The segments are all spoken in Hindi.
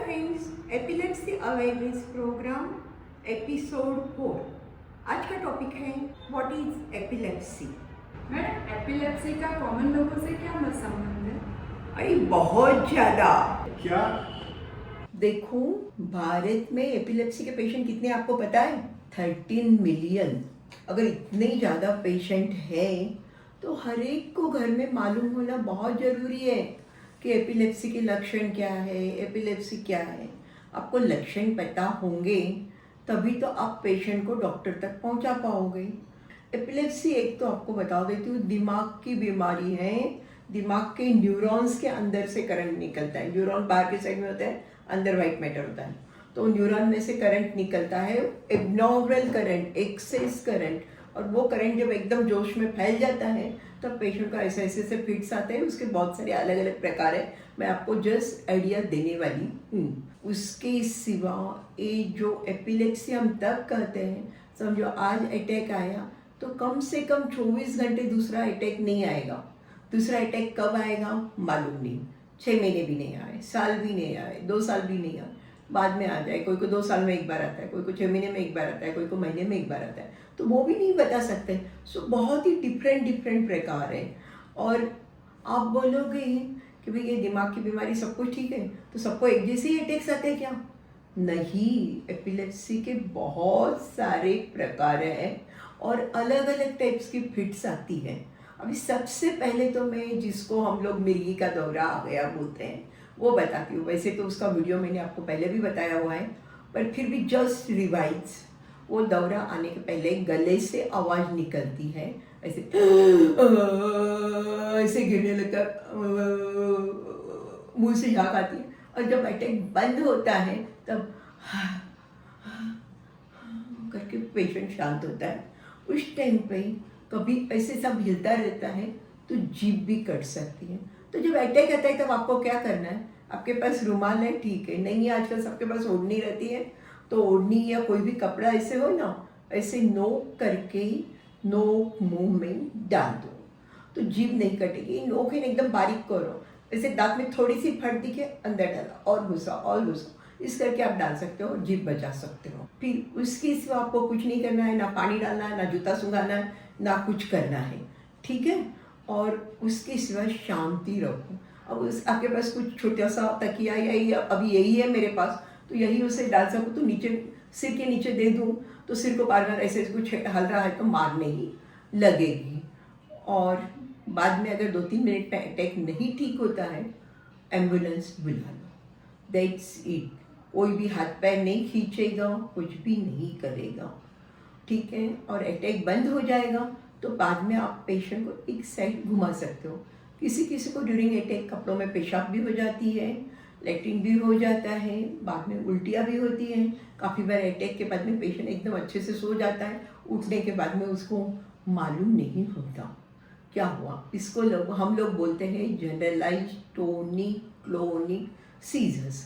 Friends, epilepsy awareness programme episode 4। आज का टॉपिक है what is epilepsy. Madam, epilepsy का कॉमन लोगों से क्या मत संबंध है? अरे बहुत ज़्यादा। क्या? देखो, भारत में एपिलेप्सी के पेशेंट कितने आपको पता है? 13 मिलियन। अगर इतने ज़्यादा पेशेंट हैं तो हर एक को घर में मालूम होना बहुत ज़रूरी है कि एपिलेप्सी के लक्षण क्या है, एपिलेप्सी क्या है। आपको लक्षण पता होंगे तभी तो आप पेशेंट को डॉक्टर तक पहुंचा पाओगे। एपिलेप्सी एक तो आपको बता देती हूँ, दिमाग की बीमारी है। दिमाग के न्यूरॉन्स के अंदर से करंट निकलता है। न्यूरॉन बाहर के साइड में होता है, अंदर वाइट मैटर होता है। तो न्यूरॉन में से करंट निकलता है, एबनॉर्मल करंट, एक्सेस करंट। और वो करंट जब एकदम जोश में फैल जाता है तब पेशेंट का ऐसे फिट्स आते हैं। उसके बहुत सारे अलग अलग प्रकार है, मैं आपको जस्ट आइडिया देने वाली हूँ। उसके सिवा ये जो एपिलेप्सी हम तब कहते हैं, समझो आज अटैक आया तो कम से कम 24 घंटे दूसरा अटैक नहीं आएगा। दूसरा अटैक कब आएगा मालूम नहीं। 6 महीने भी नहीं आए, साल भी नहीं आए, 2 साल भी नहीं आए, बाद में आ जाए। कोई को 2 साल में एक बार आता है, कोई को 6 महीने में एक बार आता है, कोई को महीने में एक बार आता है, तो वो भी नहीं बता सकते। सो बहुत ही डिफरेंट प्रकार है। और आप बोलोगे कि भाई ये दिमाग की बीमारी सब कुछ ठीक है तो सबको एक जैसे ही अटैक्स आते हैं क्या? नहीं, एपिलेप्सी के बहुत सारे प्रकार हैं और अलग अलग टाइप्स की फिट्स आती हैं। अभी सबसे पहले तो मैं जिसको हम लोग मिर्गी का दौरा आ गया बोलते हैं वो बताती हूँ। वैसे तो उसका वीडियो मैंने आपको पहले भी बताया हुआ है, पर फिर भी जस्ट रिवाइज। वो दौरा आने के पहले गले से आवाज़ निकलती है, ऐसे ऐसे गिरने लगता, मुंह से झाग आती है। और जब अटैक बंद होता है तब करके पेशेंट शांत होता है। उस टाइम पे कभी ऐसे सब हिलता रहता है तो जीभ भी कट सकती है। तो जब अटैक आता है तब आपको क्या करना है? आपके पास रुमाल है, ठीक है, नहीं आजकल सबके पास ओढ़नी रहती है, तो ओढ़नी या कोई भी कपड़ा ऐसे हो ना, ऐसे नोक करके नोक मुंह में डाल दो तो जीभ नहीं कटेगी। नोक है एकदम बारीक करो, ऐसे दांत में थोड़ी सी फट दिखे, अंदर डाला और घुसा, इस करके आप डाल सकते हो और जीभ बचा सकते हो। फिर उसके सिवा आपको कुछ नहीं करना है, ना पानी डालना है, ना जूता सुंघाना है, ना कुछ करना है, ठीक है। और उसके सिवा शांति रखो। अब आपके पास कुछ छोटा सा तकिया या अभी यही है मेरे पास, तो यही उसे डाल सकूँ तो नीचे सिर के नीचे दे दूँ तो सिर को बार बार ऐसे कुछ हल रहा है तो मारने ही लगेगी। और बाद में अगर 2-3 मिनट में अटैक नहीं ठीक होता है, एम्बुलेंस बुला लो, दैट्स इट। कोई भी हाथ पैर नहीं खींचेगा, कुछ भी नहीं करेगा, ठीक है। और अटैक बंद हो जाएगा तो बाद में आप पेशेंट को एक साइड घुमा सकते हो। किसी को ड्यूरिंग अटैक कपड़ों में पेशाब भी हो जाती है, लेट्रिन भी हो जाता है, बाद में उल्टियाँ भी होती हैं। काफ़ी बार अटैक के बाद में पेशेंट एकदम अच्छे से सो जाता है, उठने के बाद में उसको मालूम नहीं होता क्या हुआ। इसको हम लोग बोलते हैं generalised tonic clonic seizures.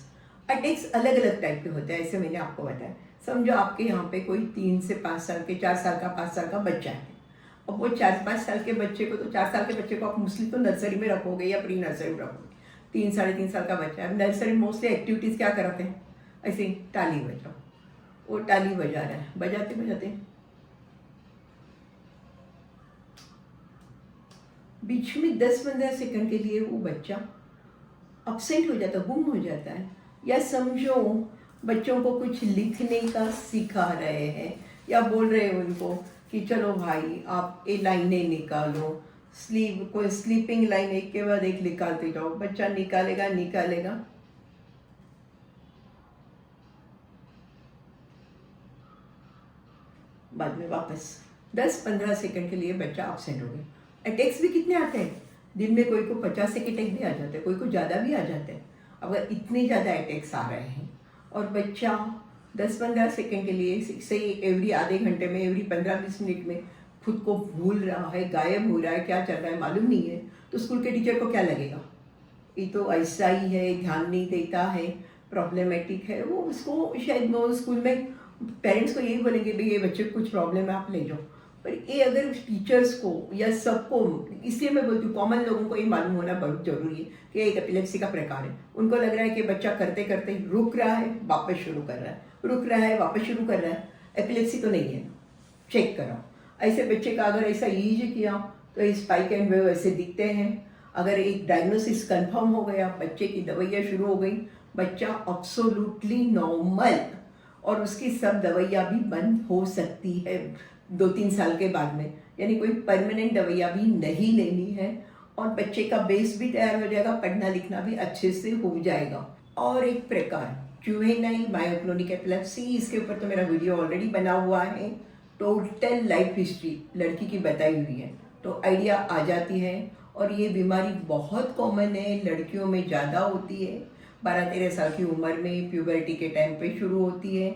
Attacks अलग अलग टाइप के होते हैं, ऐसे मैंने आपको बताया। समझो आपके यहाँ पे कोई 3 से 5 साल के, 4 साल का, 5 साल का बच्चा है। अब वो 4-5 साल के बच्चे को, तो 4 साल के बच्चे को आप मोस्टली तो नर्सरी में रखोगे या प्री नर्सरी में रखोगे। 3-3.5 साल का बच्चा है, नर्सरी मोस्टली एक्टिविटीज़ क्या कराते हैं? ऐसे ताली बजाओ, वो ताली बजा रहा है, बजाते बीच में 10-15 सेकंड के लिए वो बच्चा अपसेंट हो जाता है, गुम हो जाता है। या समझो बच्चों को कुछ लिखने का सिखा रहे हैं या बोल रहे हैं उनको कि चलो भाई आप ये लाइनें निकालो, कोई स्लीपिंग लाइन एक के बाद एक निकालते जाओ, बच्चा निकालेगा, बाद में वापस 10-15 सेकंड के लिए बच्चा अपसेंट हो गया। अटैक्स भी कितने आते हैं दिन में? कोई को 50 एक अटैक भी आ जाते हैं, कोई को ज़्यादा भी आ जाते हैं। अगर इतने ज़्यादा अटैक्स आ रहे हैं और बच्चा 10-15 सेकंड के लिए से एवरी आधे घंटे में, एवरी 15-20 मिनट में खुद को भूल रहा है, गायब हो रहा है, क्या चल रहा है मालूम नहीं है, तो स्कूल के टीचर को क्या लगेगा? ये तो ऐसा ही है, ध्यान नहीं देता है, प्रॉब्लमेटिक है। वो उसको शायद वो स्कूल में पेरेंट्स को यही बोलेंगे भाई ये बच्चे को कुछ प्रॉब्लम है, आप ले जाओ। पर ये अगर टीचर्स को या सबको, इसलिए मैं बोलती हूँ कॉमन लोगों को ये मालूम होना बहुत जरूरी है कि एक एपिलेप्सी का प्रकार है। उनको लग रहा है कि बच्चा करते करते रुक रहा है वापस शुरू कर रहा है, रुक रहा है वापस शुरू कर रहा है, एपिलेप्सी तो नहीं है, चेक कराओ। ऐसे बच्चे का अगर ऐसा ईज किया तो स्पाइक एंड वेव ऐसे दिखते हैं। अगर एक डायग्नोसिस कंफर्म हो गया, बच्चे की दवाइयाँ शुरू हो गई, बच्चा अब्सोल्युटली नॉर्मल, और उसकी सब दवाइयाँ भी बंद हो सकती है 2-3 साल के बाद में, यानी कोई परमानेंट दवाइयाँ भी नहीं लेनी है, और बच्चे का बेस भी तैयार हो जाएगा, पढ़ना लिखना भी अच्छे से हो जाएगा। और एक प्रकार जुवेनाइल मायोक्लोनिक एपिलेप्सी, इसके ऊपर तो मेरा वीडियो ऑलरेडी बना हुआ है, टोटल लाइफ हिस्ट्री लड़की की बताई हुई है, तो आइडिया आ जाती है। और ये बीमारी बहुत कॉमन है, लड़कियों में ज़्यादा होती है, 12-13 साल की उम्र में, प्यूबर्टी के टाइम पे शुरू होती है।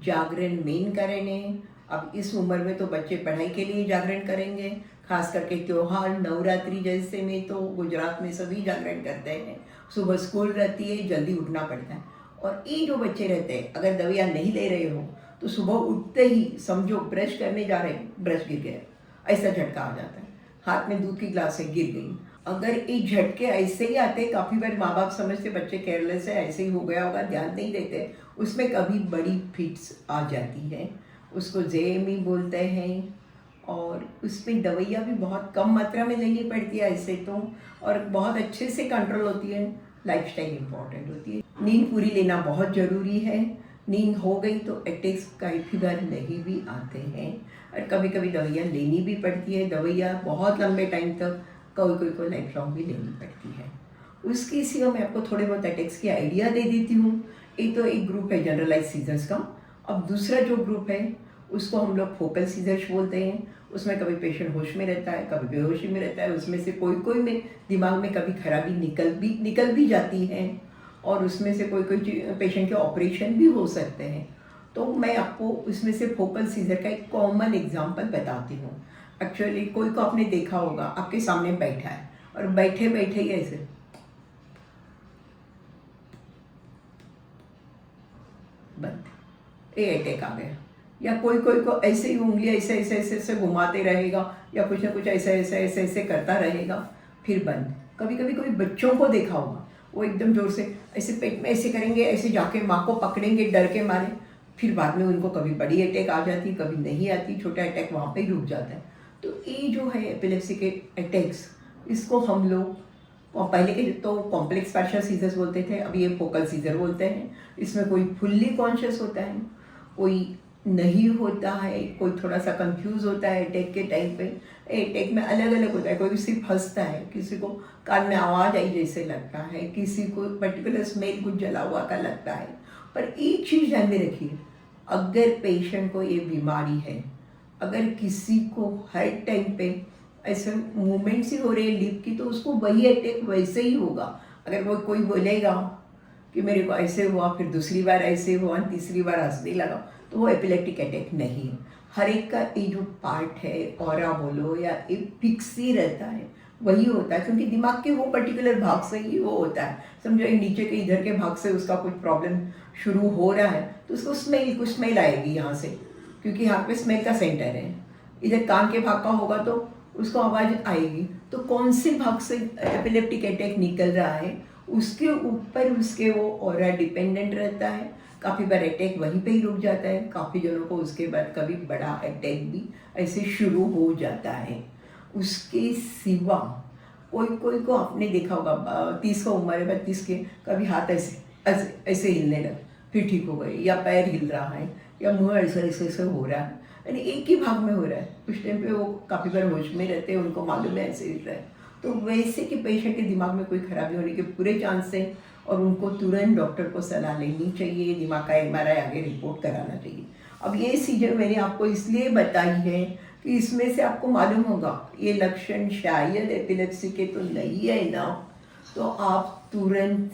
जागरण मेन कारण है। अब इस उम्र में तो बच्चे पढ़ाई के लिए जागरण करेंगे, खास करके त्योहार नवरात्रि जैसे में तो गुजरात में सभी जागरण करते हैं। सुबह स्कूल रहती है, जल्दी उठना पड़ता है। और ये जो बच्चे रहते हैं, अगर दवाइयाँ नहीं ले रहे हो तो सुबह उठते ही समझो ब्रश करने जा रहे हैं, ब्रश गिर गया, ऐसा झटका आ जाता है। हाथ में दूध की ग्लास है, गिर गई। अगर ये झटके ऐसे ही आते, काफ़ी बार माँ बाप समझते बच्चे केयरलेस है, ऐसे ही हो गया होगा, ध्यान नहीं देते, उसमें कभी बड़ी फिट्स आ जाती है, उसको JME बोलते हैं। और उसमें दवाइयाँ भी बहुत कम मात्रा में लेनी पड़ती है ऐसे तो, और बहुत अच्छे से कंट्रोल होती है। लाइफस्टाइल इम्पॉर्टेंट होती है, नींद पूरी लेना बहुत ज़रूरी है। नींद हो गई तो अटैक्स कई बार नहीं भी आते हैं, और कभी कभी दवाइयाँ लेनी भी पड़ती है। दवाइयाँ बहुत लंबे टाइम तक कोई को लाइफ लॉन्ग भी लेनी पड़ती है। उसके सिवा मैं आपको थोड़े बहुत अटैक्स की आइडिया दे देती हूँ। एक तो एक ग्रुप है जनरलाइज सीजर्स का, अब दूसरा जो ग्रुप है उसको हम लोग फोकल सीजर्स बोलते हैं। उसमें कभी पेशेंट होश में रहता है, कभी बेहोशी में रहता है, उसमें से कोई में दिमाग में कभी खराबी निकल भी जाती है, और उसमें से कोई पेशेंट के ऑपरेशन भी हो सकते हैं। तो मैं आपको उसमें से फोकल सीजर का एक कॉमन एग्जांपल बताती हूँ। एक्चुअली कोई को आपने देखा होगा, आपके सामने बैठा है और बैठे बैठे ही ऐसे बंद, ये अटैक आ गया। या कोई को ऐसे ही उंगली ऐसे घुमाते रहेगा, या कुछ ना कुछ ऐसे करता रहेगा, फिर बंद। कभी कभी कोई बच्चों को देखा होगा, वो एकदम जोर से ऐसे पेट में ऐसे करेंगे, ऐसे जाके माँ को पकड़ेंगे डर के मारे, फिर बाद में उनको कभी बड़ी अटैक आ जाती, कभी नहीं आती, छोटा अटैक वहाँ पे ही रुक जाता है। तो ये जो है एपिलेप्सी के अटैक्स, इसको हम लोग पहले के तो कॉम्प्लेक्स पार्शियल सीजर्स बोलते थे, अभी ये फोकल सीजर बोलते हैं। इसमें कोई फुल्ली कॉन्शियस होता है, कोई नहीं होता है, कोई थोड़ा सा कंफ्यूज होता है अटैक के टाइम पे। अटैक में अलग अलग होता है, कोई सिर्फ हंसता है, किसी को कान में आवाज़ आई जैसे लगता है, किसी को पर्टिकुलर स्मेल कुछ जला हुआ का लगता है। पर एक चीज़ ध्यान में रखिए, अगर पेशेंट को ये बीमारी है, अगर किसी को हर टाइम पे ऐसे मूवमेंट्स ही हो रहे हैं लिप की, तो उसको वही अटैक वैसे ही होगा। अगर वो कोई बोलेगा कि मेरे को ऐसे हुआ, फिर दूसरी बार ऐसे हुआ, तीसरी बार हंसने लगा, तो वो एपिलेप्टिक अटैक नहीं है। हर एक का ये जो पार्ट है, ऑरा बोलो या एक फिक्स ही रहता है, वही होता है, क्योंकि दिमाग के वो पर्टिकुलर भाग से ही वो होता है। समझो एक नीचे के इधर के भाग से उसका कुछ प्रॉब्लम शुरू हो रहा है, तो उसको कुछ स्मेल आएगी यहाँ से, क्योंकि यहाँ पे स्मेल का सेंटर है। इधर कान के भाग का होगा तो उसको आवाज़ आएगी। तो कौन से भाग से एपिलेप्टिक अटैक निकल रहा है, उसके ऊपर उसके वो ऑरा डिपेंडेंट रहता है। काफ़ी बार अटैक वहीं पे ही रुक जाता है, काफ़ी जनों को उसके बाद कभी बड़ा अटैक भी ऐसे शुरू हो जाता है। उसके सिवा कोई को आपने देखा होगा, 30 का उम्र है, 32 के, कभी हाथ ऐसे हिलने लगा, फिर ठीक हो गए, या पैर हिल रहा है, या मुँह ऐसे हो रहा है, यानी एक ही भाग में हो रहा है। उस टाइम पे वो काफ़ी बार होश में रहते हैं, उनको मालूम है ऐसे हिल रहा है। तो वैसे कि पेशेंट के दिमाग में कोई खराबी होने के पूरे चांस हैं, और उनको तुरंत डॉक्टर को सलाह लेनी चाहिए, दिमाग का MRI आगे रिपोर्ट कराना चाहिए। अब ये सीजर मैंने आपको इसलिए बताई है कि इसमें से आपको मालूम होगा ये लक्षण शायद एपिलेप्सी के तो नहीं है ना, तो आप तुरंत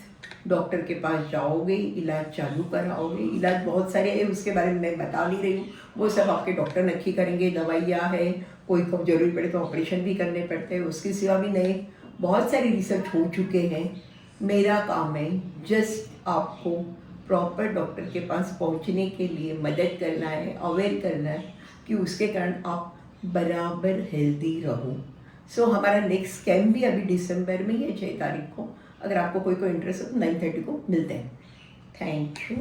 डॉक्टर के पास जाओगे, इलाज चालू कराओगे। इलाज बहुत सारे हैं, उसके बारे में मैं बता नहीं रही हूँ, वो सब आपके डॉक्टर नक्की करेंगे। दवाइयाँ है, कोई को जरूरी पड़े तो ऑपरेशन भी करने पड़ते हैं, उसके सिवा भी नए बहुत सारे रिसर्च हो चुके हैं। मेरा काम है जस्ट आपको प्रॉपर डॉक्टर के पास पहुंचने के लिए मदद करना है, अवेयर करना है कि उसके कारण आप बराबर हेल्दी रहो। सो हमारा नेक्स्ट कैम्प भी अभी दिसंबर में ही है, 6 तारीख को। अगर आपको कोई इंटरेस्ट हो तो 9:30 को मिलते हैं। Thank you.